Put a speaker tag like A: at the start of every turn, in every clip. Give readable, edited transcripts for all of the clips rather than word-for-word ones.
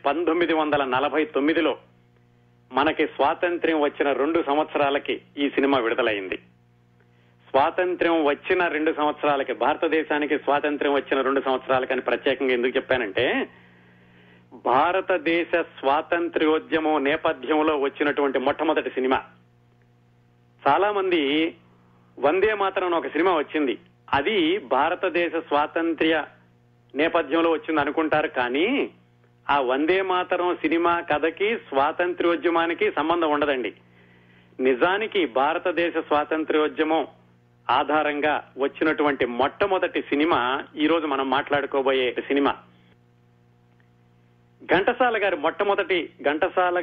A: 1949లో మనకి స్వాతంత్ర్యం వచ్చిన 2 సంవత్సరాలకి ఈ సినిమా విడుదలైంది. స్వాతంత్ర్యం వచ్చిన 2 సంవత్సరాలకి, భారతదేశానికి స్వాతంత్ర్యం వచ్చిన 2 సంవత్సరాలకని ప్రత్యేకంగా ఎందుకు చెప్పానంటే, భారతదేశ స్వాతంత్ర్యోద్యమం నేపథ్యంలో వచ్చినటువంటి మొట్టమొదటి సినిమా. చాలా మంది వందే మాతరం ఒక సినిమా వచ్చింది, అది భారతదేశ స్వాతంత్ర్య నేపథ్యంలో వచ్చింది అనుకుంటారు. కానీ ఆ వందే మాతరం సినిమా కథకి స్వాతంత్ర్యోద్యమానికి సంబంధం ఉండదండి. నిజానికి భారతదేశ స్వాతంత్ర్యోద్యమం ఆధారంగా వచ్చినటువంటి మొట్టమొదటి సినిమా ఈ రోజు మనం మాట్లాడుకోబోయే సినిమా. ఘంటసాల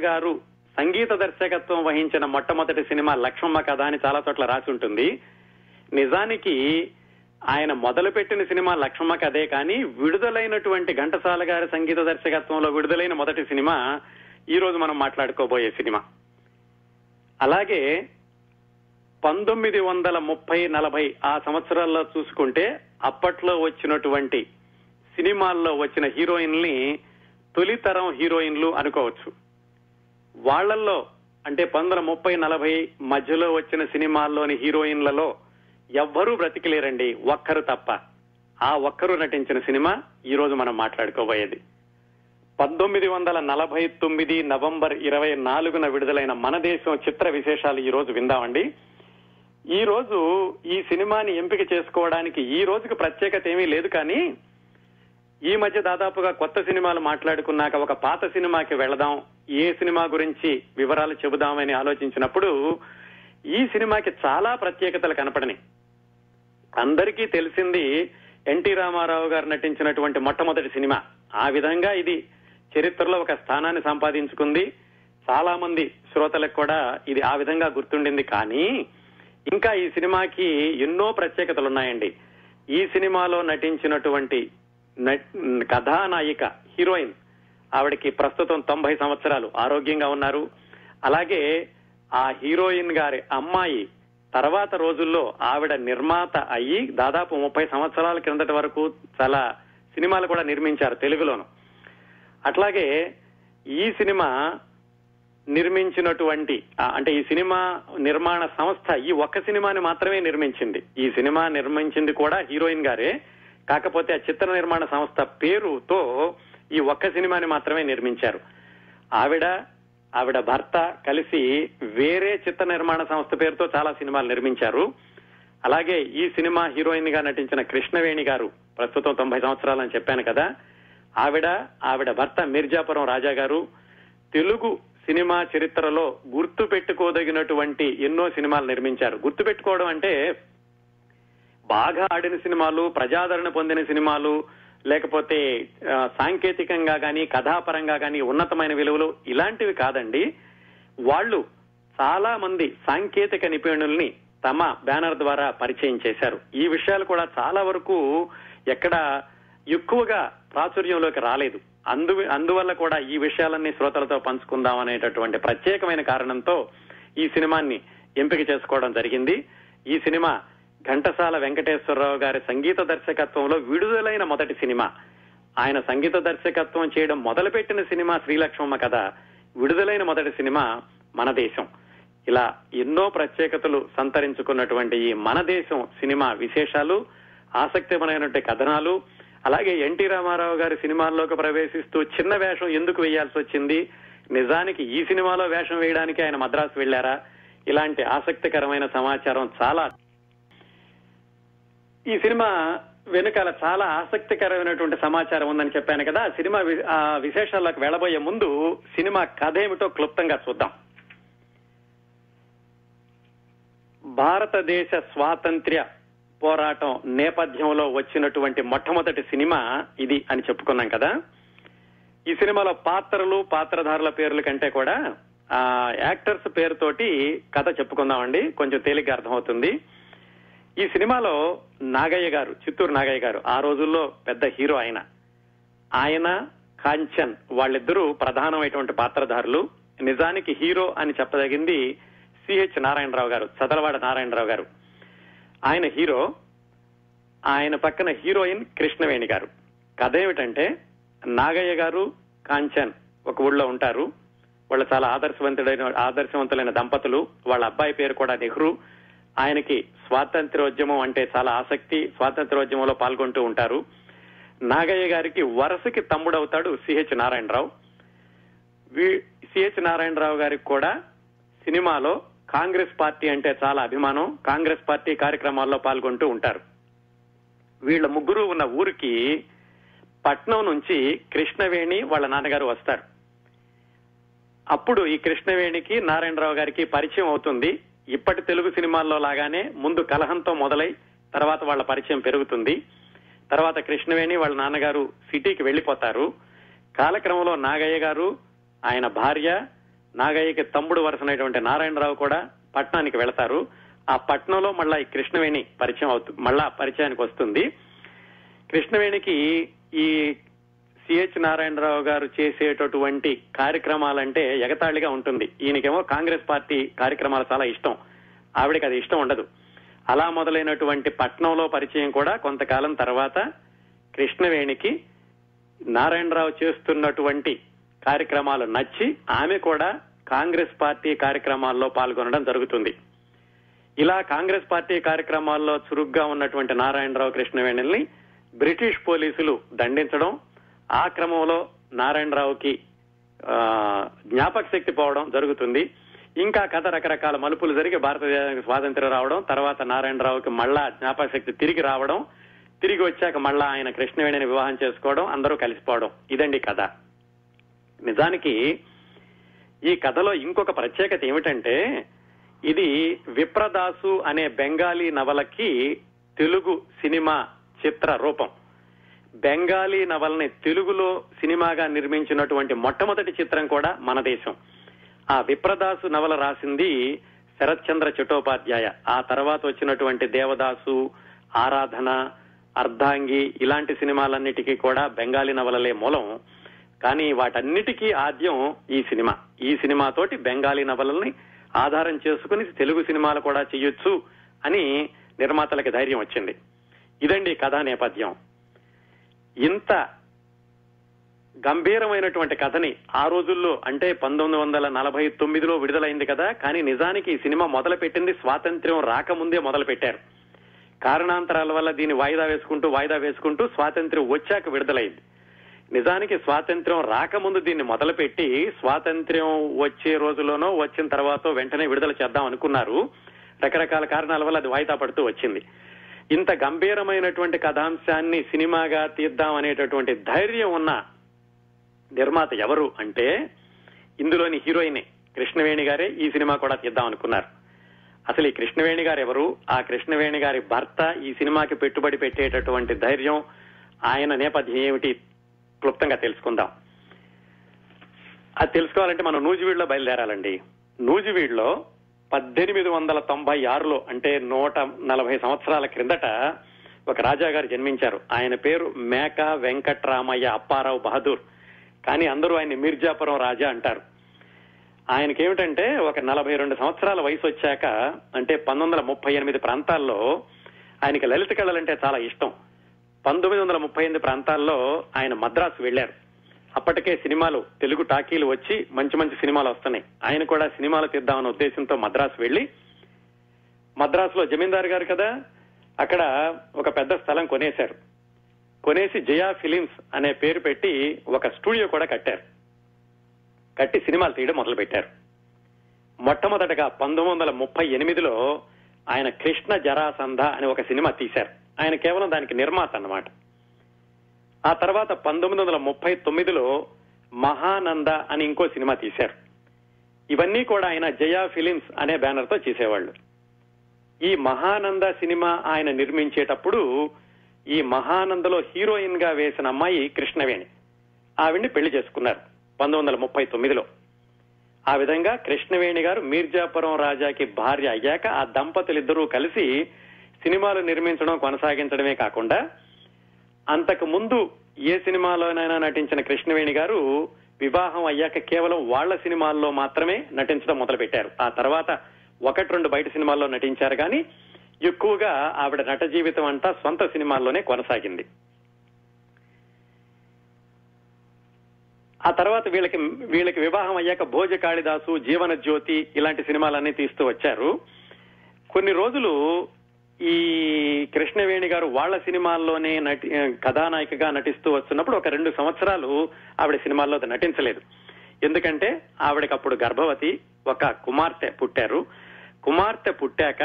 A: గారు సంగీత దర్శకత్వం వహించిన మొట్టమొదటి సినిమా లక్ష్మమ్మ కథ అని చాలా చోట్ల రాసి ఉంటుంది. నిజానికి ఆయన మొదలుపెట్టిన సినిమా లక్ష్మమ్మ కథే, కానీ విడుదలైనటువంటి ఘంటసాల గారి సంగీత దర్శకత్వంలో విడుదలైన మొదటి సినిమా ఈ రోజు మనం మాట్లాడుకోబోయే సినిమా. అలాగే 1930-40 ఆ సంవత్సరాల్లో చూసుకుంటే అప్పట్లో వచ్చినటువంటి సినిమాల్లో వచ్చిన హీరోయిన్లని తొలితరం హీరోయిన్లు అనుకోవచ్చు. వాళ్లల్లో అంటే 1930-40 మధ్యలో వచ్చిన సినిమాల్లోని హీరోయిన్లలో ఎవ్వరూ బ్రతికిలేరండి, ఒక్కరు తప్ప. ఆ ఒక్కరు నటించిన సినిమా ఈ రోజు మనం మాట్లాడుకోబోయేది. 1949 నవంబర్ 24న విడుదలైన మన దేశం చిత్ర విశేషాలు ఈ రోజు విందామండి. ఈ రోజు ఈ సినిమాని ఎంపిక చేసుకోవడానికి ఈ రోజుకి ప్రత్యేకత ఏమీ లేదు, కానీ ఈ మధ్య దాదాపుగా కొత్త సినిమాలు మాట్లాడుకున్నాక ఒక పాత సినిమాకి వెళదాం, ఏ సినిమా గురించి వివరాలు చెబుదామని ఆలోచించినప్పుడు ఈ సినిమాకి చాలా ప్రత్యేకతలు కనపడని. అందరికీ తెలిసింది ఎన్టీ రామారావు గారు నటించినటువంటి మొట్టమొదటి సినిమా. ఆ విధంగా ఇది చరిత్రలో ఒక స్థానాన్ని సంపాదించుకుంది. చాలా మంది శ్రోతలకు కూడా ఇది ఆ విధంగా గుర్తుండింది. కానీ ఇంకా ఈ సినిమాకి ఎన్నో ప్రత్యేకతలు ఉన్నాయండి. ఈ సినిమాలో నటించినటువంటి కథానాయిక హీరోయిన్, ఆవిడకి ప్రస్తుతం 90 సంవత్సరాలు, ఆరోగ్యంగా ఉన్నారు. అలాగే ఆ హీరోయిన్ గారి అమ్మాయి తర్వాత రోజుల్లో ఆవిడ నిర్మాత అయ్యి దాదాపు 30 సంవత్సరాల కిందటి వరకు చాలా సినిమాలు కూడా నిర్మించారు తెలుగులోను. అట్లాగే ఈ సినిమా నిర్మించినటువంటి అంటే ఈ సినిమా నిర్మాణ సంస్థ ఈ ఒక్క సినిమాని మాత్రమే నిర్మించింది. ఈ సినిమా నిర్మించింది కూడా హీరోయిన్ గారే, కాకపోతే ఆ చిత్ర నిర్మాణ సంస్థ పేరుతో ఈ ఒక్క సినిమాని మాత్రమే నిర్మించారు. ఆవిడ భర్త కలిసి వేరే చిత్ర నిర్మాణ సంస్థ పేరుతో చాలా సినిమాలు నిర్మించారు. అలాగే ఈ సినిమా హీరోయిన్ గా నటించిన కృష్ణవేణి గారు ప్రస్తుతం 90 సంవత్సరాలని చెప్పాను కదా, ఆవిడ భర్త మిర్జాపురం రాజా గారు తెలుగు సినిమా చరిత్రలో గుర్తు పెట్టుకోదగినటువంటి ఎన్నో సినిమాలు నిర్మించారు. గుర్తు పెట్టుకోవడం అంటే బాగా ఆడిన సినిమాలు, ప్రజాదరణ పొందిన సినిమాలు, లేకపోతే సాంకేతికంగా కానీ కథాపరంగా కానీ ఉన్నతమైన విలువలు ఇలాంటివి కాదండి. వాళ్ళు చాలా మంది సాంకేతిక నిపుణుల్ని తమ బ్యానర్ ద్వారా పరిచయం చేశారు. ఈ విషయాలు కూడా చాలా వరకు ఎక్కడ ఎక్కువగా ప్రాచుర్యంలోకి రాలేదు. అందువల్ల కూడా ఈ విషయాలన్నీ శ్రోతలతో పంచుకుందాం అనేటటువంటి ప్రత్యేకమైన కారణంతో ఈ సినిమాని ఎంపిక చేసుకోవడం జరిగింది. ఈ సినిమా ఘంటసాల వెంకటేశ్వరరావు గారి సంగీత దర్శకత్వంలో విడుదలైన మొదటి సినిమా. ఆయన సంగీత దర్శకత్వం చేయడం మొదలుపెట్టిన సినిమా శ్రీలక్ష్మమ్మ కథ, విడుదలైన మొదటి సినిమా మన దేశం. ఇలా ఎన్నో ప్రత్యేకతలు సంతరించుకున్నటువంటి ఈ మన దేశం సినిమా విశేషాలు, ఆసక్తికరమైనటువంటి కథనాలు, అలాగే ఎన్టీ రామారావు గారి సినిమాల్లోకి ప్రవేశిస్తూ చిన్న వేషం ఎందుకు వేయాల్సి వచ్చింది, నిజానికి ఈ సినిమాలో వేషం వేయడానికి ఆయన మద్రాసు వెళ్లారా, ఇలాంటి ఆసక్తికరమైన సమాచారం చాలా. ఈ సినిమా వెనుకాల చాలా ఆసక్తికరమైనటువంటి సమాచారం ఉందని చెప్పాను కదా. సినిమా విశేషాల్లోకి వెళ్లబోయే ముందు సినిమా కథ ఏమిటో క్లుప్తంగా చూద్దాం. భారతదేశ స్వాతంత్ర్య పోరాటం నేపథ్యంలో వచ్చినటువంటి మొట్టమొదటి సినిమా ఇది అని చెప్పుకున్నాం కదా. ఈ సినిమాలో పాత్రలు, పాత్రధారుల పేర్ల కంటే కూడా యాక్టర్స్ పేరుతోటి కథ చెప్పుకుందామండి, కొంచెం తేలిగ్గా అర్థమవుతుంది. ఈ సినిమాలో నాగయ్య గారు, చిత్తూరు నాగయ్య గారు, ఆ రోజుల్లో పెద్ద హీరో ఆయన కాంచన్ వాళ్ళిద్దరూ ప్రధానమైనటువంటి పాత్రధారులు. నిజానికి హీరో అని చెప్పదగింది సిహెచ్ నారాయణరావు గారు, చదలవాడ నారాయణరావు గారు. ఆయన హీరో, ఆయన పక్కన హీరోయిన్ కృష్ణవేణి గారు. కథ ఏమిటంటే నాగయ్య గారు, కాంచన్ ఒక ఊళ్ళో ఉంటారు. వాళ్ళు చాలా ఆదర్శవంతులైన దంపతులు. వాళ్ళ అబ్బాయి పేరు కూడా నెహ్రూ. ఆయనకి స్వాతంత్ర్యోద్యమం అంటే చాలా ఆసక్తి. స్వాతంత్ర్యోద్యమంలో పాల్గొంటూ ఉంటారు. నాగయ్య గారికి వరసకి తమ్ముడవుతాడు సిహెచ్ నారాయణరావు. సిహెచ్ నారాయణరావు గారికి కూడా సినిమాలో కాంగ్రెస్ పార్టీ అంటే చాలా అభిమానం. కాంగ్రెస్ పార్టీ కార్యక్రమాల్లో పాల్గొంటూ ఉంటారు. వీళ్ళ ముగ్గురు ఉన్న ఊరికి పట్నం నుంచి కృష్ణవేణి వాళ్ళ నాన్నగారు వస్తారు. అప్పుడు ఈ కృష్ణవేణికి నారాయణరావు గారికి పరిచయం అవుతుంది. ఇప్పటి తెలుగు సినిమాల్లో లాగానే ముందు కలహంతో మొదలై తర్వాత వాళ్ళ పరిచయం పెరుగుతుంది. తర్వాత కృష్ణవేణి వాళ్ళ నాన్నగారు సిటీకి వెళ్లిపోతారు. కాలక్రమంలో నాగయ్య గారు, ఆయన భార్య, నాగయ్యకి తమ్ముడు వరుసైనటువంటి నారాయణరావు కూడా పట్నానికి వెళతారు. ఆ పట్నంలో మళ్ళా ఈ కృష్ణవేణి పరిచయానికి వస్తుంది. కృష్ణవేణికి ఈ సిహెచ్ నారాయణరావు గారు చేసేటటువంటి కార్యక్రమాలంటే ఎగతాళిగా ఉంటుంది. ఈయనకేమో కాంగ్రెస్ పార్టీ కార్యక్రమాలు చాలా ఇష్టం, ఆవిడకి అది ఇష్టం ఉండదు. అలా మొదలైనటువంటి పట్నంలో పరిచయం కూడా కొంతకాలం తర్వాత కృష్ణవేణికి నారాయణరావు చేస్తున్నటువంటి కార్యక్రమాలు నచ్చి ఆమె కూడా కాంగ్రెస్ పార్టీ కార్యక్రమాల్లో పాల్గొనడం జరుగుతుంది. ఇలా కాంగ్రెస్ పార్టీ కార్యక్రమాల్లో చురుగ్గా ఉన్నటువంటి నారాయణరావు కృష్ణవేణిని బ్రిటిష్ పోలీసులు దండించడం, ఆ క్రమంలో నారాయణరావుకి జ్ఞాపక శక్తి పోవడం జరుగుతుంది. ఇంకా కథ రకరకాల మలుపులు జరిగి భారతదేశానికి స్వాతంత్ర్యం రావడం, తర్వాత నారాయణరావుకి మళ్ళా జ్ఞాపక శక్తి తిరిగి రావడం, తిరిగి వచ్చాక మళ్ళా ఆయన కృష్ణవేణిని వివాహం చేసుకోవడం, అందరూ కలిసిపోవడం. ఇదండి కథ. నిజానికి ఈ కథలో ఇంకొక ప్రత్యేకత ఏమిటంటే, ఇది విప్రదాసు అనే బెంగాలీ నవలకి తెలుగు సినిమా చిత్ర రూపం. బెంగాలీ నవల్ని తెలుగులో సినిమాగా నిర్మించినటువంటి మొట్టమొదటి చిత్రం కూడా మన దేశం. ఆ విప్రదాసు నవల రాసింది శరత్చంద్ర చట్టోపాధ్యాయ. ఆ తర్వాత వచ్చినటువంటి దేవదాసు, ఆరాధన, అర్ధాంగి ఇలాంటి సినిమాలన్నిటికీ కూడా బెంగాలీ నవలలే మూలం. కానీ వాటన్నిటికీ ఆద్యం ఈ సినిమా. ఈ సినిమాతోటి బెంగాలీ నవలల్ని ఆధారం చేసుకుని తెలుగు సినిమాలు కూడా చెయ్యొచ్చు అని నిర్మాతలకి ధైర్యం వచ్చింది. ఇదండి కథా నేపథ్యం. ఇంత గంభీరమైనటువంటి కథని ఆ రోజుల్లో అంటే 1949లో విడుదలైంది కదా, కానీ నిజానికి ఈ సినిమా మొదలు పెట్టింది స్వాతంత్ర్యం రాకముందే మొదలు పెట్టారు. కారణాంతరాల వల్ల దీన్ని వాయిదా వేసుకుంటూ స్వాతంత్ర్యం వచ్చాక విడుదలైంది. నిజానికి స్వాతంత్ర్యం రాకముందు దీన్ని మొదలుపెట్టి స్వాతంత్ర్యం వచ్చే రోజులోనో వచ్చిన తర్వాత వెంటనే విడుదల చేద్దాం అనుకున్నారు. రకరకాల కారణాల వల్ల అది వాయిదా పడుతూ వచ్చింది. ఇంత గంభీరమైనటువంటి కథాంశాన్ని సినిమాగా తీద్దాం అనేటటువంటి ధైర్యం ఉన్న నిర్మాత ఎవరు అంటే ఇందులోని హీరోయిన్ కృష్ణవేణి గారే ఈ సినిమా కూడా తీద్దాం అనుకున్నారు. అసలు ఈ కృష్ణవేణి గారు ఎవరు, ఆ కృష్ణవేణి గారి భర్త ఈ సినిమాకి పెట్టుబడి పెట్టేటటువంటి ధైర్యం, ఆయన నేపథ్యం ఏమిటి క్లుప్తంగా తెలుసుకుందాం. అది తెలుసుకోవాలంటే మనం నూజివీడులో బయలుదేరాలండి. నూజివీడులో 1896లో అంటే 140 సంవత్సరాల క్రిందట ఒక రాజాగారు జన్మించారు. ఆయన పేరు మేకా వెంకట్రామయ్య అప్పారావు బహదూర్. కానీ అందరూ ఆయన మిర్జాపురం రాజా అంటారు. ఆయనకేమిటంటే ఒక 42 సంవత్సరాల వయసు వచ్చాక అంటే 1938 ప్రాంతాల్లో ఆయనకి లలిత కళలంటే చాలా ఇష్టం. 1938 ప్రాంతాల్లో ఆయన మద్రాసు వెళ్లారు. అప్పటికే సినిమాలు తెలుగు టాకీలు వచ్చి మంచి మంచి సినిమాలు వస్తున్నాయి. ఆయన కూడా సినిమాలు తీద్దామన్న ఉద్దేశంతో మద్రాసు వెళ్లి, మద్రాసులో జమీందారు గారు కదా, అక్కడ ఒక పెద్ద స్థలం కొనేశారు. కొనేసి జయా ఫిలిమ్స్ అనే పేరు పెట్టి ఒక స్టూడియో కూడా కట్టారు. కట్టి సినిమాలు తీయడం మొదలు పెట్టారు. మొట్టమొదటగా 1938లో ఆయన కృష్ణ జరాసంధ అని ఒక సినిమా తీశారు. ఆయన కేవలం దానికి నిర్మాత అన్నమాట. ఆ తర్వాత 1939లో మహానంద అని ఇంకో సినిమా తీశారు. ఇవన్నీ కూడా ఆయన జయా ఫిలిమ్స్ అనే బ్యానర్ తో చేసేవాళ్లు. ఈ మహానంద సినిమా ఆయన నిర్మించేటప్పుడు ఈ మహానందలో హీరోయిన్ గా వేసిన అమ్మాయి కృష్ణవేణి. ఆవిడ్ని పెళ్లి చేసుకున్నారు 1939లో. ఆ విధంగా కృష్ణవేణి గారు మీర్జాపురం రాజాకి భార్య అయ్యాక ఆ దంపతులిద్దరూ కలిసి సినిమాలు నిర్మించడం కొనసాగించడమే కాకుండా అంతకు ముందు ఏ సినిమాలోనైనా నటించిన కృష్ణవేణి గారు వివాహం అయ్యాక కేవలం వాళ్ల సినిమాల్లో మాత్రమే నటించడం మొదలుపెట్టారు. ఆ తర్వాత 1-2 బయట సినిమాల్లో నటించారు, కానీ ఎక్కువగా ఆవిడ నట జీవితం అంతా సొంత సినిమాల్లోనే కొనసాగింది. ఆ తర్వాత వీళ్ళకి వివాహం అయ్యాక భోజ కాళిదాసు, జీవన జ్యోతి ఇలాంటి సినిమాలన్నీ తీస్తూ వచ్చారు. కొన్ని రోజులు ఈ కృష్ణవేణి గారు వాళ్ళ సినిమాల్లోనే కథానాయికగా నటిస్తూ వస్తున్నప్పుడు ఒక 2 సంవత్సరాలు ఆవిడ సినిమాల్లో నటించలేదు. ఎందుకంటే ఆవిడకి అప్పుడు గర్భవతి, ఒక కుమార్తె పుట్టారు. కుమార్తె పుట్టాక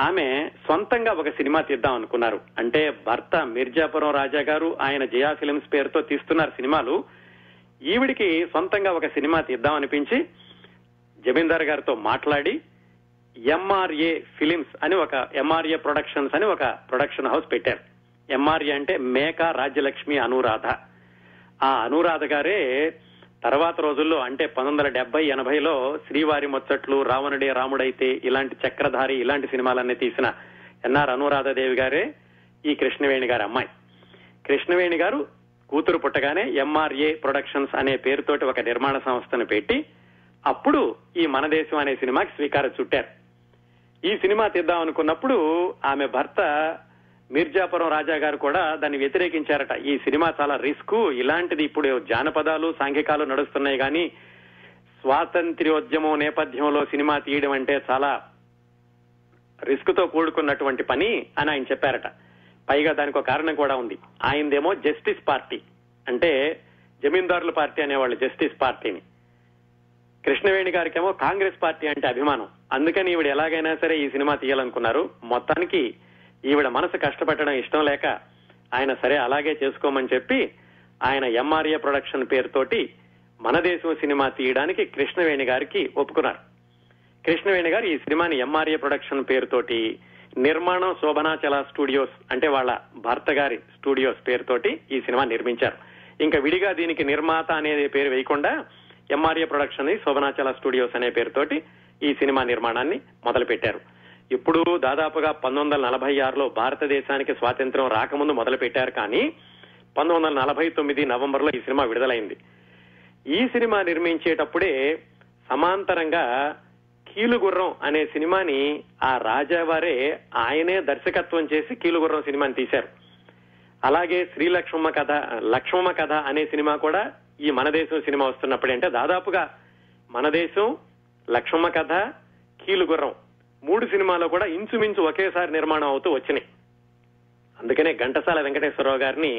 A: ఆమె సొంతంగా ఒక సినిమా తీద్దాం అనుకున్నారు. అంటే భర్త మిర్జాపురం రాజా గారు ఆయన జయా ఫిలిమ్స్ పేరుతో తీస్తున్నారు సినిమాలు. ఈవిడికి సొంతంగా ఒక సినిమా తీద్దాం అనిపించి జమీందార్ గారితో మాట్లాడి ఎంఆర్ఏ ఫిలిమ్స్ అని ఒక ఎంఆర్ఏ ప్రొడక్షన్స్ అని ఒక ప్రొడక్షన్ హౌస్ పెట్టారు. ఎంఆర్ఏ అంటే మేకా రాజ్యలక్ష్మి అనురాధ. ఆ అనురాధ గారే తర్వాత రోజుల్లో అంటే 1970-80లో శ్రీవారి ముచ్చట్లు, రావణుడే రాముడైతే ఇలాంటి చక్రధారి ఇలాంటి సినిమాలన్నీ తీసిన ఎన్ఆర్ అనురాధదేవి గారే ఈ కృష్ణవేణి గారి అమ్మాయి. కృష్ణవేణి గారు కూతురు పుట్టగానే ఎంఆర్ఏ ప్రొడక్షన్స్ అనే పేరుతోటి ఒక నిర్మాణ సంస్థను పెట్టి అప్పుడు ఈ మన దేశం అనే సినిమాకి శ్రీకారం చుట్టారు. ఈ సినిమా తీద్దాం అనుకున్నప్పుడు ఆమె భర్త మిర్జాపురం రాజా గారు కూడా దాన్ని వ్యతిరేకించారట. ఈ సినిమా చాలా రిస్క్, ఇలాంటిది ఇప్పుడు జానపదాలు సాంఘికాలు నడుస్తున్నాయి కానీ స్వాతంత్ర్యోద్యమం నేపథ్యంలో సినిమా తీయడం అంటే చాలా రిస్క్ తో కూడుకున్నటువంటి పని అని ఆయన చెప్పారట. పైగా దానికి ఒక కారణం కూడా ఉంది. ఆయనదేమో జస్టిస్ పార్టీ, అంటే జమీందారుల పార్టీ అనేవాళ్ళు జస్టిస్ పార్టీని. కృష్ణవేణి గారికేమో కాంగ్రెస్ పార్టీ అంటే అభిమానం. అందుకని ఈవిడ ఎలాగైనా సరే ఈ సినిమా తీయాలనుకున్నారు. మొత్తానికి ఈవిడ మనసు కష్టపెట్టడం ఇష్టం లేక ఆయన సరే అలాగే చేసుకోమని చెప్పి ఆయన ఎంఆర్ఏ ప్రొడక్షన్ పేరుతోటి మన దేశం సినిమా తీయడానికి కృష్ణవేణి గారికి ఒప్పుకున్నారు. కృష్ణవేణి గారు ఈ సినిమాని ఎంఆర్ఏ ప్రొడక్షన్ పేరుతోటి నిర్మాణం శోభనాచల స్టూడియోస్ అంటే వాళ్ళ భర్త గారి స్టూడియోస్ పేరుతోటి ఈ సినిమా నిర్మించారు. ఇంకా విడిగా దీనికి నిర్మాత అనేది పేరు వేయకుండా ఎంఆర్ఏ ప్రొడక్షన్ శోభనాచల స్టూడియోస్ అనే పేరుతోటి ఈ సినిమా నిర్మాణాన్ని మొదలు పెట్టారు. ఇప్పుడు దాదాపుగా 1946లో భారతదేశానికి స్వాతంత్ర్యం రాకముందు మొదలు పెట్టారు. కానీ 1949 నవంబర్లో ఈ సినిమా విడుదలైంది. ఈ సినిమా నిర్మించేటప్పుడే సమాంతరంగా కీలుగుర్రం అనే సినిమాని ఆ రాజావారే ఆయనే దర్శకత్వం చేసి కీలుగుర్రం సినిమాని తీశారు. అలాగే లక్ష్మమ్మ కథ అనే సినిమా కూడా ఈ మన దేశం సినిమా వస్తున్నప్పుడే, అంటే దాదాపుగా మన దేశం, లక్ష్మమ్మ కథ, కీలుగుర్రం 3 సినిమాలు కూడా ఇంచుమించు ఒకేసారి నిర్మాణం అవుతూ వచ్చినాయి. అందుకనే ఘంటసాల వెంకటేశ్వరరావు గారిని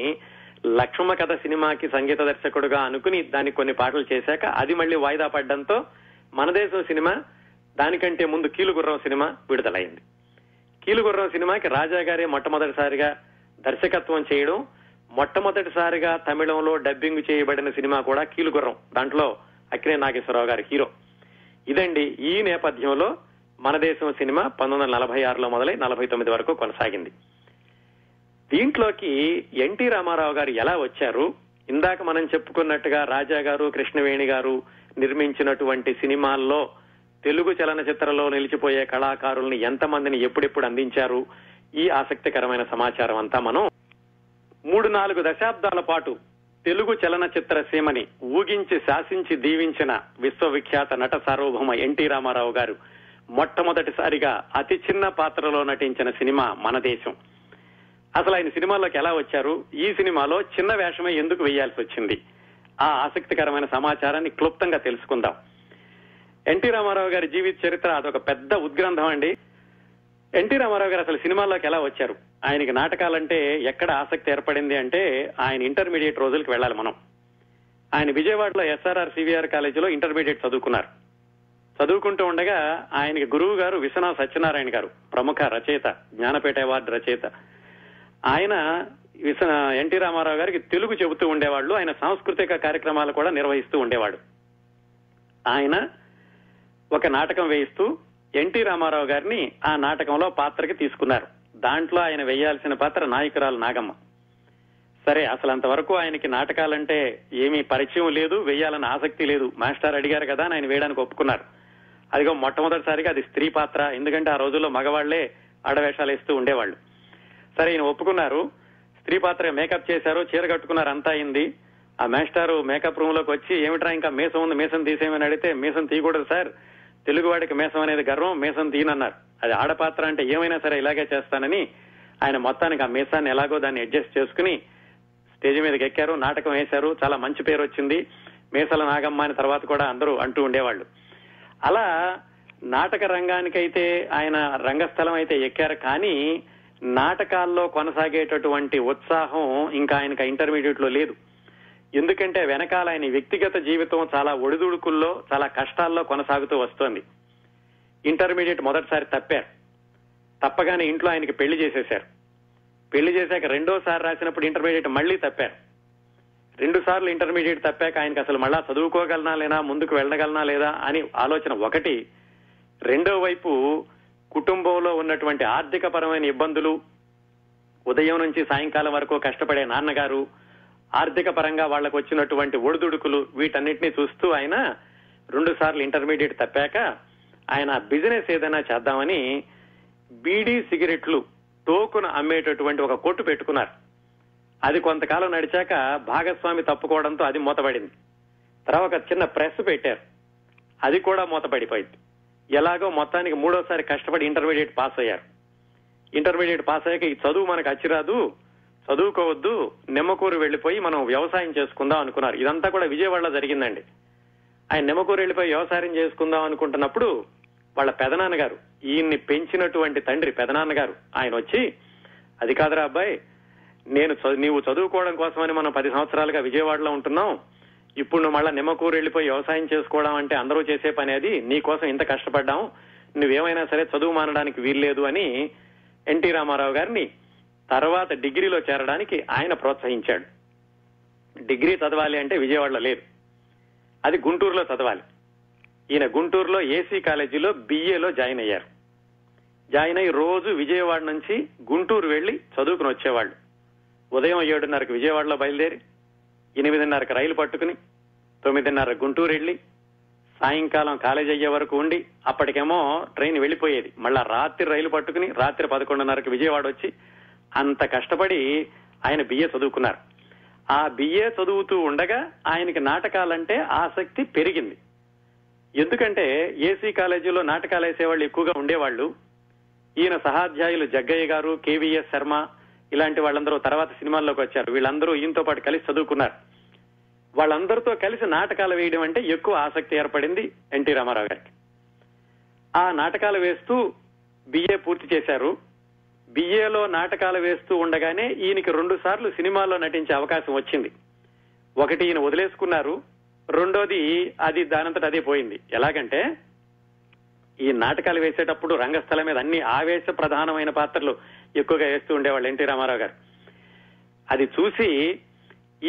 A: లక్ష్మమ్మ కథ సినిమాకి సంగీత దర్శకుడుగా అనుకుని దానికి కొన్ని పాటలు చేశాక అది మళ్లీ వాయిదా పడ్డంతో మన దేశం సినిమా దానికంటే ముందు కీలుగుర్రం సినిమా విడుదలైంది. కీలుగుర్రం సినిమాకి రాజా గారే మొట్టమొదటిసారిగా దర్శకత్వం చేయడం, మొట్టమొదటిసారిగా తమిళంలో డబ్బింగ్ చేయబడిన సినిమా కూడా కీలుగుర్రం. దాంట్లో అక్కినే నాగేశ్వరరావు గారి హీరో. ఇదండి ఈ నేపథ్యంలో మన దేశం సినిమా 1946లో మొదలై 49 వరకు కొనసాగింది. దీంట్లోకి ఎన్టీ రామారావు గారు ఎలా వచ్చారు? ఇందాక మనం చెప్పుకున్నట్టుగా రాజా గారు, కృష్ణవేణి గారు నిర్మించినటువంటి సినిమాల్లో తెలుగు చలనచిత్రంలో నిలిచిపోయే కళాకారుల్ని ఎంతమందిని ఎప్పుడెప్పుడు అందించారు, ఈ ఆసక్తికరమైన సమాచారం అంతా మనం 3-4 దశాబ్దాల పాటు తెలుగు చలనచిత్ర సీమని ఊగించి శాసించి దీవించిన విశ్వవిఖ్యాత నట సార్వభౌమ ఎన్టీ రామారావు గారు మొట్టమొదటిసారిగా అతి చిన్న పాత్రలో నటించిన సినిమా మన దేశం. అసలు ఆయన సినిమాల్లోకి ఎలా వచ్చారు, ఈ సినిమాలో చిన్న వేషమే ఎందుకు వేయాల్సి వచ్చింది, ఆ ఆసక్తికరమైన సమాచారాన్ని క్లుప్తంగా తెలుసుకుందాం. ఎన్టీ రామారావు గారి జీవిత చరిత్ర అదొక పెద్ద ఉద్గ్రంథం అండి. ఎన్టీ రామారావు గారు అసలు సినిమాల్లోకి ఎలా వచ్చారు? ఆయనకి నాటకాలంటే ఎక్కడ ఆసక్తి ఏర్పడింది అంటే ఆయన ఇంటర్మీడియట్ రోజులకు వెళ్ళాలి మనం. ఆయన విజయవాడలో ఎస్ఆర్ఆర్ సివిఆర్ కాలేజీలో ఇంటర్మీడియట్ చదువుకున్నారు. చదువుకుంటూ ఉండగా ఆయనకి గురువు గారు విశ్వనాథ సత్యనారాయణ గారు, ప్రముఖ రచయిత, జ్ఞానపీఠ అవార్డు రచయిత. ఆయన ఎన్టీ రామారావు గారికి తెలుగు చెబుతూ ఉండేవాళ్ళు. ఆయన సాంస్కృతిక కార్యక్రమాలు కూడా నిర్వహిస్తూ ఉండేవాడు. ఆయన ఒక నాటకం వేయిస్తూ ఎన్టీ రామారావు గారిని ఆ నాటకంలో పాత్రకి తీసుకున్నారు. దాంట్లో ఆయన వేయాల్సిన పాత్ర నాయకురాలు నాగమ్మ. సరే, అసలు అంతవరకు ఆయనకి నాటకాలంటే ఏమీ పరిచయం లేదు, వేయాలన్న ఆసక్తి లేదు. మాస్టర్ అడిగారు కదా ఆయన వేయడానికి ఒప్పుకున్నారు. అదిగో మొట్టమొదటిసారిగా అది స్త్రీ పాత్ర, ఎందుకంటే ఆ రోజుల్లో మగవాళ్లే ఆడవేషాలు వేస్తూ ఉండేవాళ్లు. సరే, ఈయన ఒప్పుకున్నారు. స్త్రీ పాత్ర మేకప్ చేశారు, చీర కట్టుకున్నారు, అంతా అయింది. ఆ మాస్టారు మేకప్ రూమ్ లోకి వచ్చి ఏమిట్రా ఇంకా మీసం ఉంది, మీసం తీసేయమని అడిగితే మీసం తీయకూడదు సార్, తెలుగువాడికి మీసం అనేది గర్వం, మీసం తీయనన్నారు. అది ఆడపాత్ర అంటే ఏమైనా సరే ఇలాగే చేస్తానని ఆయన మొత్తానికి ఆ మీసాన్ని ఎలాగో దాన్ని అడ్జస్ట్ చేసుకుని స్టేజ్ మీదకి ఎక్కారు, నాటకం వేశారు, చాలా మంచి పేరు వచ్చింది. మేసల నాగమ్మ అని తర్వాత కూడా అందరూ అంటూ ఉండేవాళ్ళు. అలా నాటక రంగానికైతే ఆయన రంగస్థలం అయితే ఎక్కారు, కానీ నాటకాల్లో కొనసాగేటటువంటి ఉత్సాహం ఇంకా ఆయనకి ఇంటర్మీడియట్ లో లేదు. ఎందుకంటే వెనకాల ఆయన వ్యక్తిగత జీవితం చాలా ఒడిదుడుకుల్లో, చాలా కష్టాల్లో కొనసాగుతూ వస్తోంది. ఇంటర్మీడియట్ మొదటిసారి తప్పారు. తప్పగానే ఇంట్లో ఆయనకి పెళ్లి చేసేశారు. పెళ్లి చేశాక రెండోసారి రాసినప్పుడు ఇంటర్మీడియట్ మళ్లీ తప్పారు. 2 సార్లు ఇంటర్మీడియట్ తప్పాక ఆయనకి అసలు మళ్ళా చదువుకోగలనా లేదా, ముందుకు వెళ్ళగలనా లేదా అని ఆలోచన ఒకటి. రెండో వైపు కుటుంబంలో ఉన్నటువంటి ఆర్థిక పరమైన ఇబ్బందులు, ఉదయం నుంచి సాయంకాలం వరకు కష్టపడే నాన్నగారు, ఆర్థిక పరంగా వాళ్లకు వచ్చినటువంటి ఒడిదుడుకులు, వీటన్నిటినీ చూస్తూ ఆయన 2 సార్లు ఇంటర్మీడియట్ తప్పాక ఆయన బిజినెస్ ఏదైనా చేద్దామని బీడీ సిగరెట్లు టోకును అమ్మేటటువంటి ఒక కొట్టు పెట్టుకున్నారు. అది కొంతకాలం నడిచాక భాగస్వామి తప్పుకోవడంతో అది మూతపడింది. తర్వాత ఒక చిన్న ప్రెస్ పెట్టారు, అది కూడా మూతపడిపోయింది. ఎలాగో మొత్తానికి 3వసారి కష్టపడి ఇంటర్మీడియట్ పాస్ అయ్యారు. ఇంటర్మీడియట్ పాస్ అయ్యాక ఈ చదువు మనకు అచ్చిరాదు, చదువుకోవద్దు, నిమ్మకూరు వెళ్లిపోయి మనం వ్యవసాయం చేసుకుందాం అనుకున్నారు. ఇదంతా కూడా విజయవాడలో జరిగిందండి. ఆయన నిమ్మకూరు వెళ్లిపోయి వ్యవసాయం చేసుకుందాం అనుకుంటున్నప్పుడు వాళ్ళ పెదనాన్నగారు, ఈయన్ని పెంచినటువంటి తండ్రి పెదనాన్నగారు, ఆయన వచ్చి, అది కాదురా అబ్బాయి, నీవు చదువుకోవడం కోసమని మనం 10 సంవత్సరాలుగా విజయవాడలో ఉంటున్నాం, ఇప్పుడు నువ్వు మళ్ళా నిమ్మకూరు వెళ్లిపోయి వ్యవసాయం చేసుకోవడం అంటే అందరూ చేసే పని, అది నీ కోసం ఇంత కష్టపడ్డాం, నువ్వేమైనా సరే చదువు మానడానికి వీల్లేదు అని ఎన్టీ రామారావు గారిని తర్వాత డిగ్రీలో చేరడానికి ఆయన ప్రోత్సహించాడు. డిగ్రీ చదవాలి అంటే విజయవాడలో లేదు, అది గుంటూరులో చదవాలి. ఈయన గుంటూరులో ఏసీ కాలేజీలో BAలో జాయిన్ అయ్యారు. జాయిన్ అయ్యి రోజు విజయవాడ నుంచి గుంటూరు వెళ్లి చదువుకుని వచ్చేవాళ్లు. ఉదయం 7:30కి విజయవాడలో బయలుదేరి 8:30కి రైలు పట్టుకుని 9:30 గుంటూరు వెళ్లి సాయంకాలం కాలేజ్ అయ్యే వరకు ఉండి, అప్పటికేమో ట్రైన్ వెళ్లిపోయేది, మళ్ళా రాత్రి రైలు పట్టుకుని రాత్రి 11:30కి విజయవాడ వచ్చి, అంత కష్టపడి ఆయన BA చదువుకున్నారు. ఆ BA చదువుతూ ఉండగా ఆయనకి నాటకాలంటే ఆసక్తి పెరిగింది. ఎందుకంటే ఏసీ కాలేజీలో నాటకాలు వేసేవాళ్ళు ఎక్కువగా ఉండేవాళ్లు. ఈయన సహాధ్యాయులు జగ్గయ్య గారు, KVS శర్మ ఇలాంటి వాళ్ళందరూ తర్వాత సినిమాల్లోకి వచ్చారు. వీళ్ళందరూ ఈయనతో పాటు కలిసి చదువుకున్నారు. వాళ్ళందరితో కలిసి నాటకాలు వేయడం అంటే ఎక్కువ ఆసక్తి ఏర్పడింది ఎన్టీ రామారావు గారికి. ఆ నాటకాలు వేస్తూ BA పూర్తి చేశారు. BAలో నాటకాలు వేస్తూ ఉండగానే ఈయనకి 2 సార్లు సినిమాల్లో నటించే అవకాశం వచ్చింది. ఒకటి ఈయన వదిలేసుకున్నారు, రెండోది అది దానంతట అదే పోయింది. ఎలాగంటే ఈ నాటకాలు వేసేటప్పుడు రంగస్థలం మీద అన్ని ఆవేశ ప్రధానమైన పాత్రలు ఎక్కువగా వేస్తూ ఉండేవాళ్ళు ఎన్టీ రామారావు గారు. అది చూసి